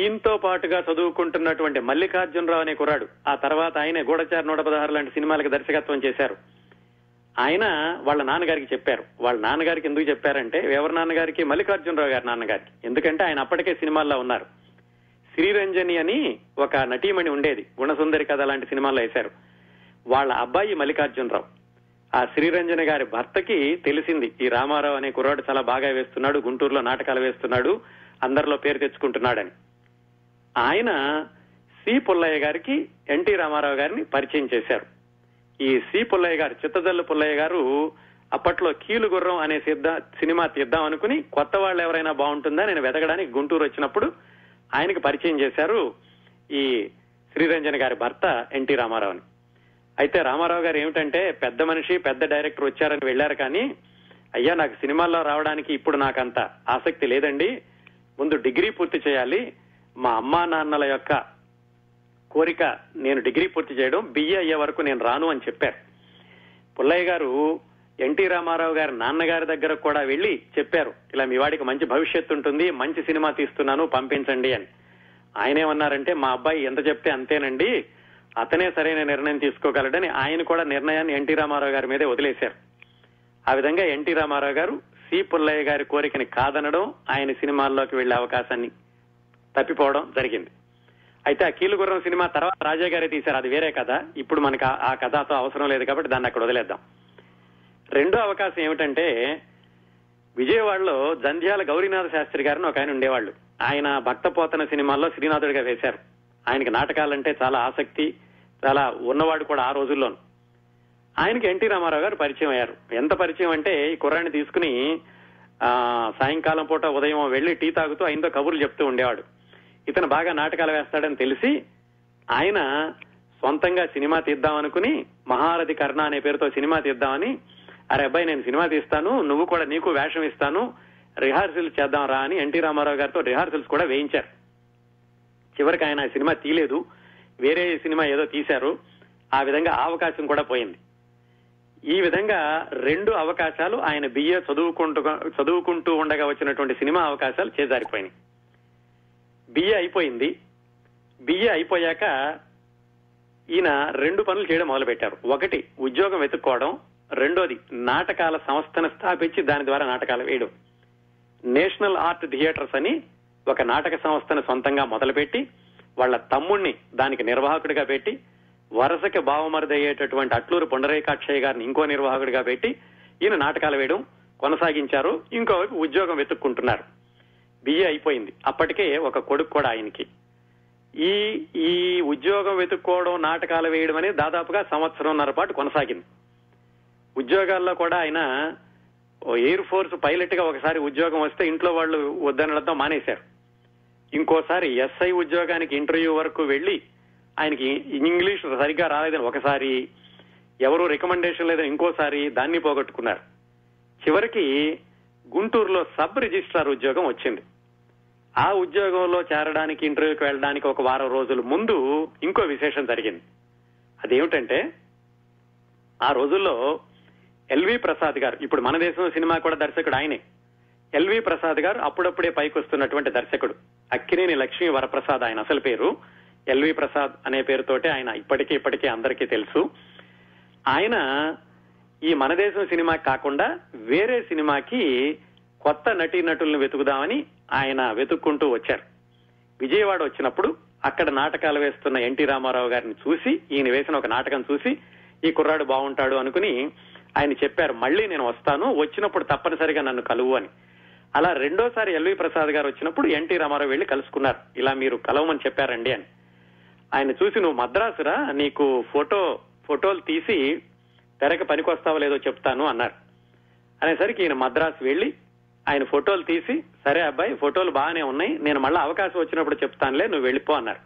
A: ఈయనతో పాటుగా చదువుకుంటున్నటువంటి మల్లికార్జునరావు అనే కుర్రాడు, ఆ తర్వాత ఆయన గూఢచారి 116 లాంటి సినిమాలకు దర్శకత్వం చేశారు. ఆయన వాళ్ళ నాన్నగారికి చెప్పారు. వాళ్ళ నాన్నగారికి ఎందుకు చెప్పారంటే, ఎవరి నాన్నగారికి? మల్లికార్జునరావు గారి నాన్నగారికి. ఎందుకంటే ఆయన అప్పటికే సినిమాల్లో ఉన్నారు. శ్రీరంజని అని ఒక నటీమణి ఉండేది, గుణసుందరి కథ లాంటి సినిమాల్లో వేశారు. వాళ్ళ అబ్బాయి మల్లికార్జునరావు. ఆ శ్రీరంజని గారి భర్తకి తెలిసింది, ఈ రామారావు అనే కుర్రాడు చాలా బాగా వేస్తున్నాడు, గుంటూరులో నాటకాలు వేస్తున్నాడు, అందరిలో పేరు తెచ్చుకుంటున్నాడని. ఆయన సి పుల్లయ్య గారికి ఎన్టీ రామారావు గారిని పరిచయం చేశారు. ఈ సి పుల్లయ్య గారు, చిత్తజల్లు పుల్లయ్య గారు అప్పట్లో కీలుగుర్రం అనే సినిమా తీద్దాం అనుకుని కొత్త వాళ్ళు ఎవరైనా బాగుంటుందా నేను వెతకడానికి గుంటూరు వచ్చినప్పుడు ఆయనకి పరిచయం చేశారు ఈ శ్రీరంజని గారి భర్త ఎన్టీ రామారావుని. అయితే రామారావు గారు ఏమిటంటే, పెద్ద మనిషి, పెద్ద డైరెక్టర్ వచ్చారని వెళ్లారు, కానీ అయ్యా నాకు సినిమాల్లో రావడానికి ఇప్పుడు నాకంత ఆసక్తి లేదండి, ముందు డిగ్రీ పూర్తి చేయాలి, మా అమ్మా నాన్నల యొక్క కోరిక నేను డిగ్రీ పూర్తి చేయడం, BA అయ్యే వరకు నేను రాను అని చెప్పారు. పుల్లయ్య గారు ఎన్టీ రామారావు గారి నాన్నగారి దగ్గర కూడా వెళ్లి చెప్పారు, ఇలా మీ వాడికి మంచి భవిష్యత్తు ఉంటుంది, మంచి సినిమా తీస్తున్నాను, పంపించండి అని. ఆయనేమన్నారంటే, మా అబ్బాయి ఎంత చెప్తే అంతేనండి, అతనే సరైన నిర్ణయం తీసుకోగలడని ఆయన కూడా నిర్ణయాన్ని ఎన్టీ రామారావు గారి మీదే వదిలేశారు. ఆ విధంగా ఎన్టీ రామారావు గారు సి పుల్లయ్య గారి కోరికని కాదనడం, ఆయన సినిమాల్లోకి వెళ్లే అవకాశాన్ని తప్పిపోవడం జరిగింది. అయితే ఆ కీలుగుర్రం సినిమా తర్వాత రాజా గారే తీశారు, అది వేరే కథ. ఇప్పుడు మనకు ఆ కథతో అవసరం లేదు కాబట్టి దాన్ని అక్కడ వదిలేద్దాం. రెండో అవకాశం ఏమిటంటే, విజయవాడలో జంధ్యాల గౌరీనాథ శాస్త్రి గారిని ఒక ఆయన ఉండేవాళ్లు. ఆయన భక్తపోతన సినిమాల్లో శ్రీనాథుడిగా వేశారు. ఆయనకి నాటకాలంటే చాలా ఆసక్తి, చాలా ఉన్నవాడు కూడా ఆ రోజుల్లోనూ. ఆయనకి ఎన్టీ రామారావు గారు పరిచయం అయ్యారు. ఎంత పరిచయం అంటే, ఈ కుర్రాన్ని తీసుకుని సాయంకాలం పూట ఉదయం వెళ్లి టీ తాగుతూ ఆయనతో కబుర్లు చెప్తూ ఉండేవాడు. ఇతను బాగా నాటకాలు వేస్తాడని తెలిసి ఆయన సొంతంగా సినిమా తీద్దామనుకుని మహారథి కర్ణ అనే పేరుతో సినిమా తీద్దామని, అరే అబ్బాయి నేను సినిమా తీస్తాను, నువ్వు కూడా నీకు వేషం ఇస్తాను, రిహార్సల్స్ చేద్దాం రా అని ఎన్టీ రామారావు గారితో రిహార్సల్స్ కూడా వేయించారు. చివరికి ఆయన సినిమా తీయలేదు, వేరే సినిమా ఏదో తీశారు. ఆ విధంగా అవకాశం కూడా పోయింది. ఈ విధంగా 2 అవకాశాలు ఆయన బిఏ చదువుకుంటూ ఉండగా వచ్చినటువంటి సినిమా అవకాశాలు చేజారిపోయినాయి. బిఏ అయిపోయింది. బిఏ అయిపోయాక ఈయన 2 పనులు చేయడం మొదలుపెట్టారు. ఒకటి ఉద్యోగం వెతుక్కోవడం, రెండోది నాటకాల సంస్థను స్థాపించి దాని ద్వారా నాటకాలు వేయడం. నేషనల్ ఆర్ట్ థియేటర్స్ అని ఒక నాటక సంస్థను సొంతంగా మొదలుపెట్టి వాళ్ళ తమ్ముణ్ణి దానికి నిర్వాహకుడిగా పెట్టి, వరుసకి బావమరిది అయ్యేటటువంటి అట్లూరు పుండరీకాక్షయ్య గారిని ఇంకో నిర్వాహకుడిగా పెట్టి ఈయన నాటకాలు వేయడం కొనసాగించారు. ఇంకోవైపు ఉద్యోగం వెతుక్కుంటున్నారు. బిఏ అయిపోయింది. అప్పటికే ఒక కొడుకు కూడా ఆయనకి. ఈ ఉద్యోగం వెతుక్కోవడం, నాటకాలు వేయడం అనేది దాదాపుగా 1.5 సంవత్సరం పాటు కొనసాగింది. ఉద్యోగాల్లో కూడా ఆయన ఎయిర్ ఫోర్స్ పైలట్ గా ఒకసారి ఉద్యోగం వస్తే ఇంట్లో వాళ్ళు వద్దనడంతో మానేశారు. ఇంకోసారి ఎస్ఐ ఉద్యోగానికి ఇంటర్వ్యూ వరకు వెళ్లి ఆయనకి ఇంగ్లీష్ సరిగ్గా రాలేదని ఒకసారి, ఎవరు రికమెండేషన్ లేదని ఇంకోసారి దాన్ని పోగొట్టుకున్నారు. చివరికి గుంటూరులో సబ్ రిజిస్ట్రార్ ఉద్యోగం వచ్చింది. ఆ ఉద్యోగంలో చేరడానికి, ఇంటర్వ్యూకి వెళ్ళడానికి 1 వారం రోజుల ముందు ఇంకో విశేషం జరిగింది. అదేమిటంటే, ఆ రోజుల్లో ఎల్వి ప్రసాద్ గారు, ఇప్పుడు మన దేశం సినిమా కూడా దర్శకుడు ఆయనే. ఎల్వి ప్రసాద్ గారు అప్పుడప్పుడే పైకి వస్తున్నటువంటి దర్శకుడు. అక్కినేని లక్ష్మీ వరప్రసాద్ ఆయన అసలు పేరు. ఎల్వి ప్రసాద్ అనే పేరుతోటే ఆయన ఇప్పటికీ అందరికీ తెలుసు. ఆయన ఈ మన దేశం సినిమా కాకుండా వేరే సినిమాకి కొత్త నటీనటులను వెతుకుదామని ఆయన వెతుక్కుంటూ వచ్చారు. విజయవాడ వచ్చినప్పుడు అక్కడ నాటకాలు వేస్తున్న ఎన్టీ రామారావు గారిని చూసి, ఈయన వేసిన ఒక నాటకం చూసి ఈ కుర్రాడు బాగుంటాడు అనుకుని ఆయన చెప్పారు, మళ్ళీ నేను వస్తాను, వచ్చినప్పుడు తప్పనిసరిగా నన్ను కలువు అని. అలా రెండోసారి ఎల్వి ప్రసాద్ గారు వచ్చినప్పుడు ఎన్టీ రామారావు వెళ్లి కలుసుకున్నారు. ఇలా మీరు కలవమని చెప్పారండి అని. ఆయన చూసి, నువ్వు మద్రాసురా, నీకు ఫోటోలు తీసి తెరక పనికొస్తావో లేదో చెప్తాను అన్నారు. అనేసరికి ఈయన మద్రాసు వెళ్లి ఆయన ఫోటోలు తీసి, సరే అబ్బాయి ఫోటోలు బాగానే ఉన్నాయి, నేను మళ్ళీ అవకాశం వచ్చినప్పుడు చెప్తానులే, నువ్వు వెళ్ళిపో అన్నారు.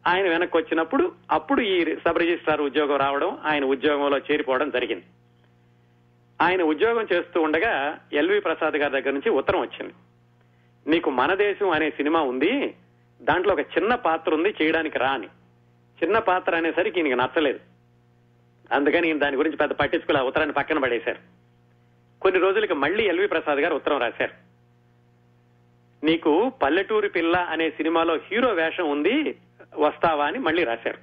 A: ఆయన వెనక్కి వచ్చినప్పుడు అప్పుడు ఈ సబ్ రిజిస్ట్రార్ ఉద్యోగం రావడం, ఆయన ఉద్యోగంలో చేరిపోవడం జరిగింది. ఆయన ఉద్యోగం చేస్తూ ఉండగా ఎల్వి ప్రసాద్ గారి దగ్గర నుంచి ఉత్తరం వచ్చింది. నీకు మన దేశం అనే సినిమా ఉంది, దాంట్లో ఒక చిన్న పాత్ర ఉంది, చేయడానికి రా అని. చిన్న పాత్ర అనేసరికి ఈయనకి నచ్చలేదు. అందుకని ఈయన దాని గురించి పెద్ద పట్టించుకుని ఆ ఉత్తరాన్ని పక్కన పడేశారు. కొన్ని రోజులకి మళ్లీ ఎల్వి ప్రసాద్ గారు ఉత్తరం రాశారు. నీకు పల్లెటూరి పిల్ల అనే సినిమాలో హీరో వేషం ఉంది, వస్తావా అని మళ్లీ రాశారు.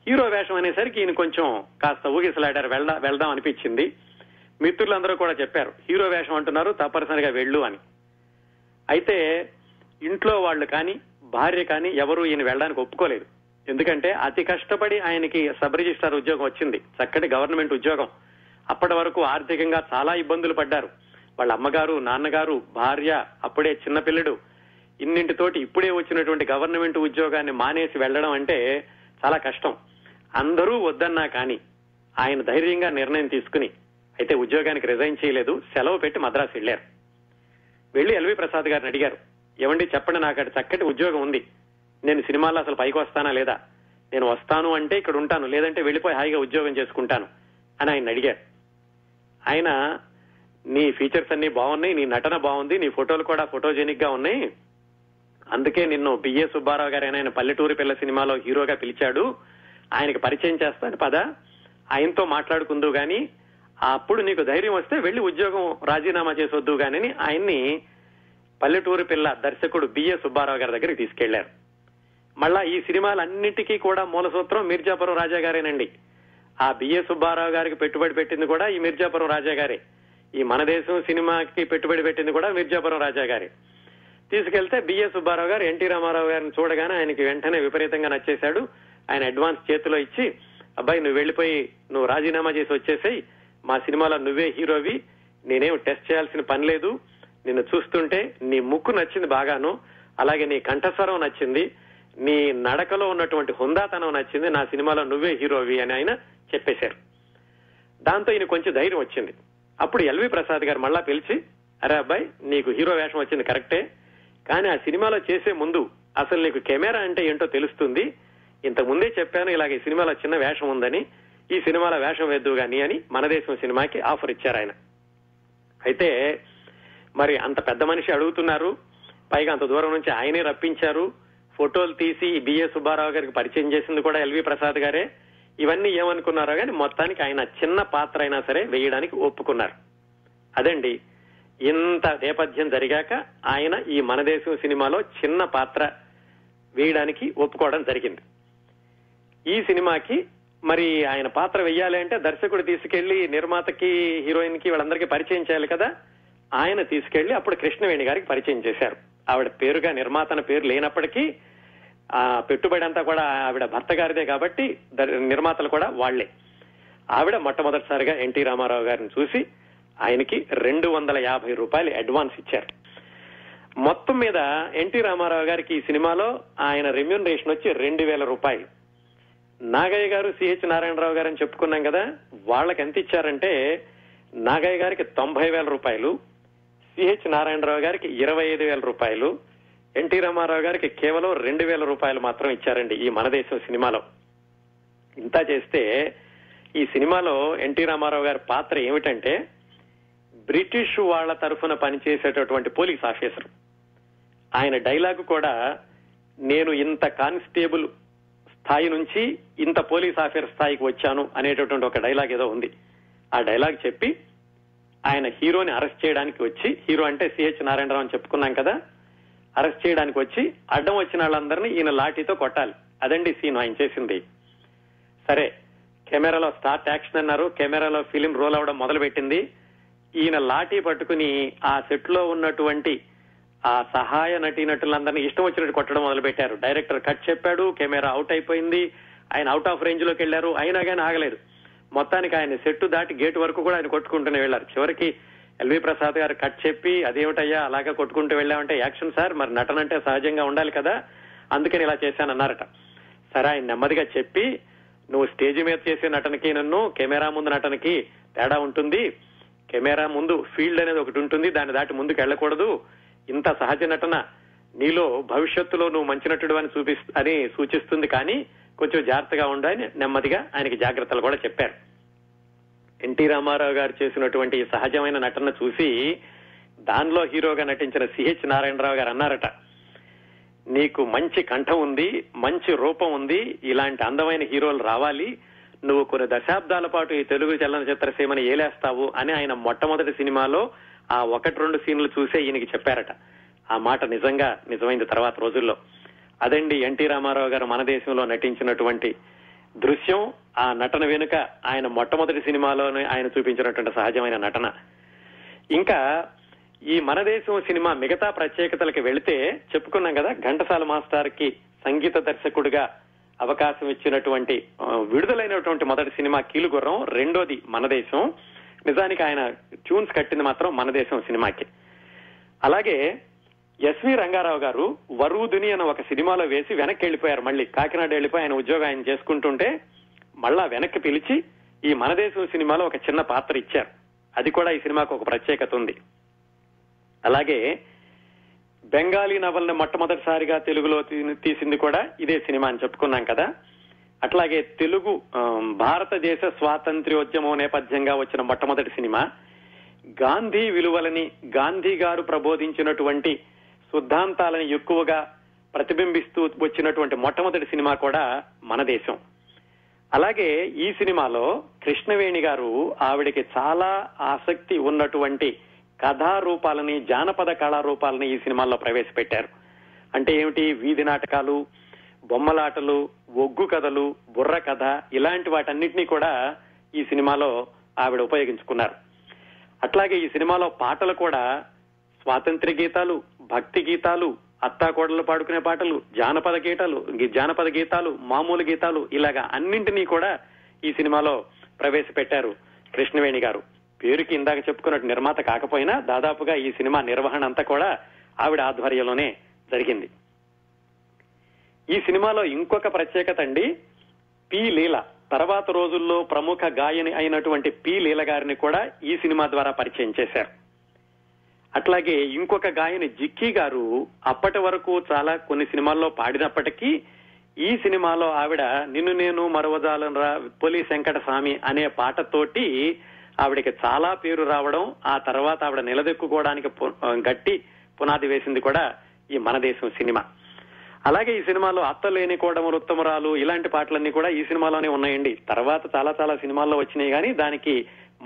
A: హీరో వేషం అనేసరికి ఈయన కొంచెం కాస్త ఊగిసలాడారు. వెళ్దాం అనిపించింది. మిత్రులందరూ కూడా చెప్పారు, హీరో వేషం అంటున్నారు, తప్పనిసరిగా వెళ్ళు అని. అయితే ఇంట్లో వాళ్ళు కానీ భార్య కానీ ఎవరు ఈయన వెళ్ళడానికి ఒప్పుకోలేదు. ఎందుకంటే అతి కష్టపడి ఆయనకి సబ్ రిజిస్ట్రార్ ఉద్యోగం వచ్చింది, చక్కటి గవర్నమెంట్ ఉద్యోగం. అప్పటి వరకు ఆర్థికంగా చాలా ఇబ్బందులు పడ్డారు. వాళ్ళ అమ్మగారు, నాన్నగారు, భార్య, అప్పుడే చిన్నపిల్లడు, ఇన్నింటితోటి ఇప్పుడే వచ్చినటువంటి గవర్నమెంట్ ఉద్యోగాన్ని మానేసి వెళ్లడం అంటే చాలా కష్టం. అందరూ వద్దన్నా కానీ ఆయన ధైర్యంగా నిర్ణయం తీసుకుని అయితే ఉద్యోగానికి రిజైన్ చేయలేదు, సెలవు పెట్టి మద్రాసు వెళ్లారు. వెళ్లి ఎల్వి ప్రసాద్ గారిని అడిగారు, ఏమండి చెప్పండి, నాకు అక్కడ చక్కటి ఉద్యోగం ఉంది, నేను సినిమాల్లో అసలు పైకి వస్తానా లేదా, నేను వస్తాను అంటే ఇక్కడ ఉంటాను, లేదంటే వెళ్లిపోయి హాయిగా ఉద్యోగం చేసుకుంటాను అని ఆయన అడిగారు. ఆయన, నీ ఫీచర్స్ అన్ని బాగున్నాయి, నీ నటన బాగుంది, నీ ఫోటోలు కూడా ఫోటోజెనిక్ గా ఉన్నాయి, అందుకే నిన్ను బిఏ సుబ్బారావు గారు ఆయన పల్లెటూరి పిల్ల సినిమాలో హీరోగా పిలిచాడు, ఆయనకి పరిచయం చేస్తాను పద, ఆయనతో మాట్లాడుకుందు గాని, అప్పుడు నీకు ధైర్యం వస్తే వెళ్లి ఉద్యోగం రాజీనామా చేసొద్దు గాని ఆయన్ని పల్లెటూరి పిల్ల దర్శకుడు బిఏ సుబ్బారావు గారి దగ్గరికి తీసుకెళ్లారు. మళ్ళా ఈ సినిమాలన్నిటికీ కూడా మూల సూత్రం మిర్జాపురం రాజా గారేనండి. ఆ బిఏ సుబ్బారావు గారికి పెట్టుబడి పెట్టింది కూడా ఈ మిర్జాపురం రాజా గారే. ఈ మన దేశం సినిమాకి పెట్టుబడి పెట్టింది కూడా మిర్జాపురం రాజా గారే. తీసుకెళ్తే బిఏ సుబ్బారావు గారు ఎన్టీ రామారావు గారిని చూడగానే ఆయనకి వెంటనే విపరీతంగా నచ్చేశాడు. ఆయన అడ్వాన్స్ చేతిలో ఇచ్చి, అబ్బాయి నువ్వు వెళ్లిపోయి నువ్వు రాజీనామా చేసి వచ్చేసాయి, మా సినిమాలో నువ్వే హీరోవి, నేనేం టెస్ట్ చేయాల్సిన పని లేదు, నిన్ను చూస్తుంటే నీ ముక్కు నచ్చింది బాగాను, అలాగే నీ కంఠస్వరం నచ్చింది, నీ నడకలో ఉన్నటువంటి హుందాతనం నచ్చింది, నా సినిమాలో నువ్వే హీరోవి అని ఆయన చెప్పేశారు. దాంతో ఈయన కొంచెం ధైర్యం వచ్చింది. అప్పుడు ఎల్వి ప్రసాద్ గారు మళ్ళా పిలిచి, అరే అబ్బాయి నీకు హీరో వేషం వచ్చింది కరెక్టే, కానీ ఆ సినిమాలో చేసే ముందు అసలు నీకు కెమెరా అంటే ఏంటో తెలుస్తుంది, ఇంతకు ముందే చెప్పాను ఇలాగ ఈ సినిమాలో చిన్న వేషం ఉందని, ఈ సినిమాలో వేషం వేద్దు గాని అని మన దేశం సినిమాకి ఆఫర్ ఇచ్చారు ఆయన. అయితే మరి అంత పెద్ద మనిషి అడుగుతున్నారు, పైగా అంత దూరం నుంచి ఆయనే రప్పించారు, ఫోటోలు తీసి బిఏ సుబ్బారావు గారికి పరిచయం చేసింది కూడా ఎల్వి ప్రసాద్ గారే. ఇవన్నీ ఏమనుకున్నారో కానీ మొత్తానికి ఆయన చిన్న పాత్ర అయినా సరే వేయడానికి ఒప్పుకున్నారు. అదండి, ఇంత నేపథ్యం జరిగాక ఆయన ఈ మన దేశం సినిమాలో చిన్న పాత్ర వేయడానికి ఒప్పుకోవడం జరిగింది. ఈ సినిమాకి మరి ఆయన పాత్ర వెయ్యాలి అంటే దర్శకుడు తీసుకెళ్లి నిర్మాతకి, హీరోయిన్ కి, వాళ్ళందరికీ పరిచయం చేయాలి కదా. ఆయన తీసుకెళ్లి అప్పుడు కృష్ణవేణి గారికి పరిచయం చేశారు. ఆవిడ పేరుగా నిర్మాతన పేరు లేనప్పటికీ ఆ పెట్టుబడి అంతా కూడా ఆవిడ భర్త గారిదే కాబట్టి నిర్మాతలు కూడా వాళ్లే. ఆవిడ మొట్టమొదటిసారిగా ఎన్టీ రామారావు గారిని చూసి ఆయనకి 250 రూపాయలు అడ్వాన్స్ ఇచ్చారు. మొత్తం మీద ఎన్టీ రామారావు గారికి ఈ సినిమాలో ఆయన రెమ్యూనరేషన్ వచ్చి 2000 రూపాయలు. నాగయ్య గారు, సిహెచ్ నారాయణరావు గారు అని చెప్పుకున్నాం కదా, వాళ్ళకి ఎంత ఇచ్చారంటే నాగయ్య గారికి 90,000 రూపాయలు, సిహెచ్ నారాయణరావు గారికి 25,000 రూపాయలు, ఎన్టీ రామారావు గారికి కేవలం 2,000 రూపాయలు మాత్రం ఇచ్చారండి ఈ మన దేశం సినిమాలో. ఇంత చేస్తే ఈ సినిమాలో ఎన్టీ రామారావు గారి పాత్ర ఏమిటంటే బ్రిటిష్ వాళ్ల తరఫున పనిచేసేటటువంటి పోలీస్ ఆఫీసర్. ఆయన డైలాగ్ కూడా నేను ఇంత కానిస్టేబుల్ స్థాయి నుంచి ఇంత పోలీస్ ఆఫీసర్ స్థాయికి వచ్చాను అనేటటువంటి ఒక డైలాగ్ ఏదో ఉంది. ఆ డైలాగ్ చెప్పి ఆయన హీరోని అరెస్ట్ చేయడానికి వచ్చి, హీరో అంటే సిహెచ్ నారాయణరావు అని చెప్పుకున్నాం కదా, అరెస్ట్ చేయడానికి వచ్చి అడ్డం వచ్చిన వాళ్ళందరినీ ఈయన లాఠీతో కొట్టాలి. అదండి సీన్ ఆయన చేసింది. సరే, కెమెరాలో స్టార్ట్ యాక్షన్ అన్నారు, కెమెరాలో ఫిలిం రోల్ అవడం మొదలు పెట్టింది. ఈయన లాఠీ పట్టుకుని ఆ సెట్ లో ఉన్నటువంటి ఆ సహాయ నటీనటులందరినీ ఇష్టం వచ్చినట్టు కొట్టడం మొదలు పెట్టారు. డైరెక్టర్ కట్ చెప్పాడు, కెమెరా అవుట్ అయిపోయింది, ఆయన అవుట్ ఆఫ్ రేంజ్ లోకి వెళ్లారు, అయినా కానీ ఆగలేదు. మొత్తానికి ఆయన సెట్టు దాటి గేట్ వరకు కూడా ఆయన కొట్టుకుంటూనే వెళ్లారు. చివరికి ఎల్వి ప్రసాద్ గారు కట్ చెప్పి అదేమిటయ్యా అలాగా కొట్టుకుంటూ వెళ్ళామంటే, యాక్షన్ సార్, మరి నటన అంటే సహజంగా ఉండాలి కదా, అందుకని ఇలా చేశానన్నారట. సరే, ఆయన నెమ్మదిగా చెప్పి నువ్వు స్టేజ్ మీద చేసే నటనకి నన్ను కెమెరా ముందు నటనకి తేడా ఉంటుంది, కెమెరా ముందు ఫీల్డ్ అనేది ఒకటి ఉంటుంది, దాన్ని దాటి ముందుకు వెళ్ళకూడదు, ఇంత సహజ నటన నీలో భవిష్యత్తులో నువ్వు మంచి నటుడు అని సూచిస్తుంది, కానీ కొంచెం జాగ్రత్తగా ఉండని నెమ్మదిగా ఆయనకి జాగ్రత్తలు కూడా చెప్పారు. ఎన్టీ రామారావు గారు చేసినటువంటి ఈ సహజమైన నటన చూసి దానిలో హీరోగా నటించిన సిహెచ్ నారాయణరావు గారు అన్నారట, నీకు మంచి కంఠం ఉంది, మంచి రూపం ఉంది, ఇలాంటి అందమైన హీరోలు రావాలి, నువ్వు కొన్ని దశాబ్దాల పాటు ఈ తెలుగు చలనచిత్ర సీమని ఏలేస్తావు అని ఆయన మొట్టమొదటి సినిమాలో ఆ 1-2 సీన్లు చూసే ఈయనకి చెప్పారట. ఆ మాట నిజంగా నిజమైంది తర్వాత రోజుల్లో. అదండి ఎన్టీ రామారావు గారు మన దేశంలో నటించినటువంటి దృశ్యం. ఆ నటన వెనుక ఆయన మొట్టమొదటి సినిమాలోనే ఆయన చూపించినటువంటి సహజమైన నటన. ఇంకా ఈ మన దేశం సినిమా మిగతా ప్రత్యేకతలకి వెళితే చెప్పుకున్నాం కదా, ఘంటసాల మాస్టర్ కి సంగీత దర్శకుడిగా అవకాశం ఇచ్చినటువంటి విడుదలైనటువంటి మొదటి సినిమా కీలుగుర్రం, రెండోది మన దేశం. నిజానికి ఆయన ట్యూన్స్ కట్టింది మాత్రం మన దేశం సినిమాకి. అలాగే ఎస్వి రంగారావు గారు వరూదుని అన్న ఒక సినిమాలో వేసి వెనక్కి వెళ్లిపోయారు. మళ్ళీ కాకినాడ వెళ్లిపోయి ఆయన ఉద్యోగం ఆయన చేసుకుంటుంటే మళ్ళా వెనక్కి పిలిచి ఈ మన దేశం సినిమాలో ఒక చిన్న పాత్ర ఇచ్చారు. అది కూడా ఈ సినిమాకు ఒక ప్రత్యేకత ఉంది. అలాగే బెంగాలీ నవల్ని మొట్టమొదటిసారిగా తెలుగులో తీసింది కూడా ఇదే సినిమా అని చెప్పుకున్నాం కదా. అట్లాగే తెలుగు భారతదేశ స్వాతంత్ర్యోద్యమం నేపథ్యంగా వచ్చిన మొట్టమొదటి సినిమా, గాంధీ విలువలని, గాంధీ గారు ప్రబోధించినటువంటి సిద్ధాంతాలని ఎక్కువగా ప్రతిబింబిస్తూ వచ్చినటువంటి మొట్టమొదటి సినిమా కూడా మన దేశం. అలాగే ఈ సినిమాలో కృష్ణవేణి గారు ఆవిడకి చాలా ఆసక్తి ఉన్నటువంటి కథారూపాలని, జానపద కళారూపాలని ఈ సినిమాల్లో ప్రవేశపెట్టారు. అంటే ఏమిటి, వీధి నాటకాలు, బొమ్మలాటలు, ఒగ్గు కథలు, బుర్ర కథ, ఇలాంటి వాటన్నిటినీ కూడా ఈ సినిమాలో ఆవిడ ఉపయోగించుకున్నారు. అట్లాగే ఈ సినిమాలో పాటలు కూడా స్వాతంత్ర్య గీతాలు, భక్తి గీతాలు, అత్తాకోడలు పాడుకునే పాటలు, జానపద గీతాలు, మామూలు గీతాలు, ఇలాగా అన్నింటినీ కూడా ఈ సినిమాలో ప్రవేశపెట్టారు కృష్ణవేణి గారు. పేరుకి ఇందాక చెప్పుకున్నట్టు నిర్మాత కాకపోయినా దాదాపుగా ఈ సినిమా నిర్వహణ అంతా కూడా ఆవిడ ఆధ్వర్యంలోనే జరిగింది. ఈ సినిమాలో ఇంకొక ప్రత్యేకత అండి, పి లీల. తర్వాత రోజుల్లో ప్రముఖ గాయని అయినటువంటి పి లీల గారిని కూడా ఈ సినిమా ద్వారా పరిచయం చేశారు. అట్లాగే ఇంకొక గాయని జిక్కీ గారు అప్పటి వరకు చాలా కొన్ని సినిమాల్లో పాడినప్పటికీ ఈ సినిమాలో ఆవిడ నిన్ను నేను మరవజాలనరా పోలీస్ వెంకట స్వామి అనే పాటతోటి ఆవిడకి చాలా పేరు రావడం, ఆ తర్వాత ఆవిడ నిలదొక్కుకోవడానికి గట్టి పునాది వేసింది కూడా ఈ మన దేశం సినిమా. అలాగే ఈ సినిమాలో అత్తలేని కోడములు ఉత్తమరాలు ఇలాంటి పాటలన్నీ కూడా ఈ సినిమాలోనే ఉన్నాయండి. తర్వాత చాలా చాలా సినిమాల్లో వచ్చినాయి కానీ దానికి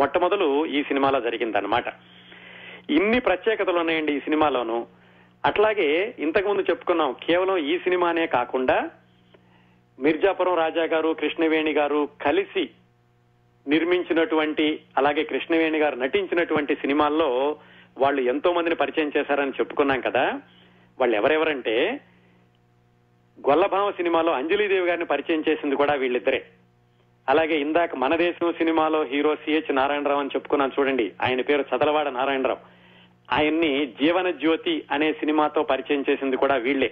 A: మొట్టమొదలు ఈ సినిమాలో జరిగిందనమాట. ఇన్ని ప్రత్యేకతలు ఉన్నాయండి ఈ సినిమాలోను. అట్లాగే ఇంతకుముందు చెప్పుకున్నాం, కేవలం ఈ సినిమానే కాకుండా మిర్జాపురం రాజా గారు, కృష్ణవేణి గారు కలిసి నిర్మించినటువంటి, అలాగే కృష్ణవేణి గారు నటించినటువంటి సినిమాల్లో వాళ్ళు ఎంతో మందిని పరిచయం చేశారని చెప్పుకున్నాం కదా. వాళ్ళు ఎవరెవరంటే, గొల్లభామ సినిమాలో అంజలీదేవి గారిని పరిచయం చేసింది కూడా వీళ్ళిద్దరే. అలాగే ఇందాక మన దేశం సినిమాలో హీరో సిహెచ్ నారాయణరావు అని చెప్పుకున్నాను చూడండి, ఆయన పేరు చదలవాడ నారాయణరావు. ఆయన్ని జీవన జ్యోతి అనే సినిమాతో పరిచయం చేసింది కూడా వీళ్లే.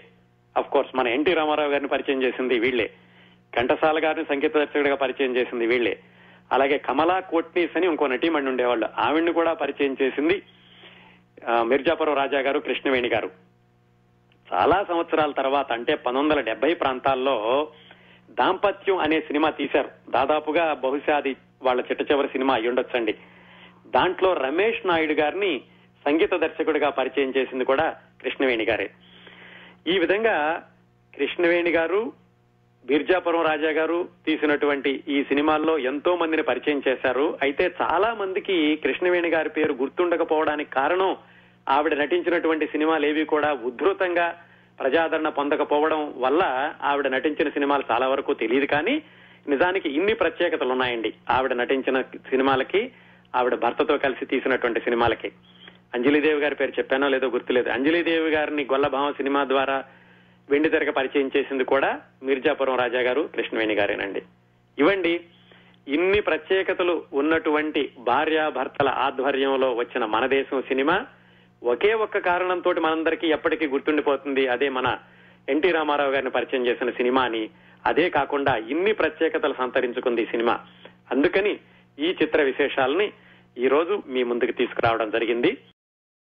A: అఫ్ కోర్స్ మన ఎన్టీ రామారావు గారిని పరిచయం చేసింది వీళ్లే. ఘంటసాల గారిని సంగీత దర్శకుడిగా పరిచయం చేసింది వీళ్లే. అలాగే కమలా కోట్నీస్ అని ఇంకో నటీమణి ఉండేవాళ్ళు, ఆవిడ్ని కూడా పరిచయం చేసింది మిర్జాపురం రాజా గారు, కృష్ణవేణి గారు. చాలా సంవత్సరాల తర్వాత అంటే 1970 ప్రాంతాల్లో దాంపత్యం అనే సినిమా తీశారు. దాదాపుగా బహుశా అది వాళ్ళ చిట్ట చివరి సినిమా అయి ఉండొచ్చండి. దాంట్లో రమేష్ నాయుడు గారిని సంగీత దర్శకుడిగా పరిచయం చేసింది కూడా కృష్ణవేణి గారే. ఈ విధంగా కృష్ణవేణి గారు, మిర్జాపురం రాజా గారు తీసినటువంటి ఈ సినిమాల్లో ఎంతో మందిని పరిచయం చేశారు. అయితే చాలా మందికి కృష్ణవేణి గారి పేరు గుర్తుండకపోవడానికి కారణం ఆవిడ నటించినటువంటి సినిమాలు ఏవి కూడా ఉధృతంగా ప్రజాదరణ పొందకపోవడం వల్ల ఆవిడ నటించిన సినిమాలు చాలా వరకు తెలియదు. కానీ నిజానికి ఇన్ని ప్రత్యేకతలు ఉన్నాయండి ఆవిడ నటించిన సినిమాలకి, ఆవిడ భర్తతో కలిసి తీసినటువంటి సినిమాలకి. అంజలీదేవి గారి పేరు చెప్పానో లేదో గుర్తులేదు. అంజలీదేవి గారిని గొల్లభామ సినిమా ద్వారా వెండి తెరక పరిచయం చేసింది కూడా మిర్జాపురం రాజా గారు, కృష్ణవేణి గారేనండి. ఇవండి ఇన్ని ప్రత్యేకతలు ఉన్నటువంటి భార్యాభర్తల ఆధ్వర్యంలో వచ్చిన మన దేశం సినిమా. ఒకే ఒక్క కారణంతో మనందరికీ ఎప్పటికీ గుర్తుండిపోతుంది, అదే మన ఎన్టీ రామారావు గారిని పరిచయం చేసిన సినిమా అని. అదే కాకుండా ఇన్ని ప్రత్యేకతలు సంతరించుకుంది ఈ సినిమా. అందుకని ఈ చిత్ర విశేషాలని ఈ రోజు మీ ముందుకు తీసుకురావడం జరిగింది.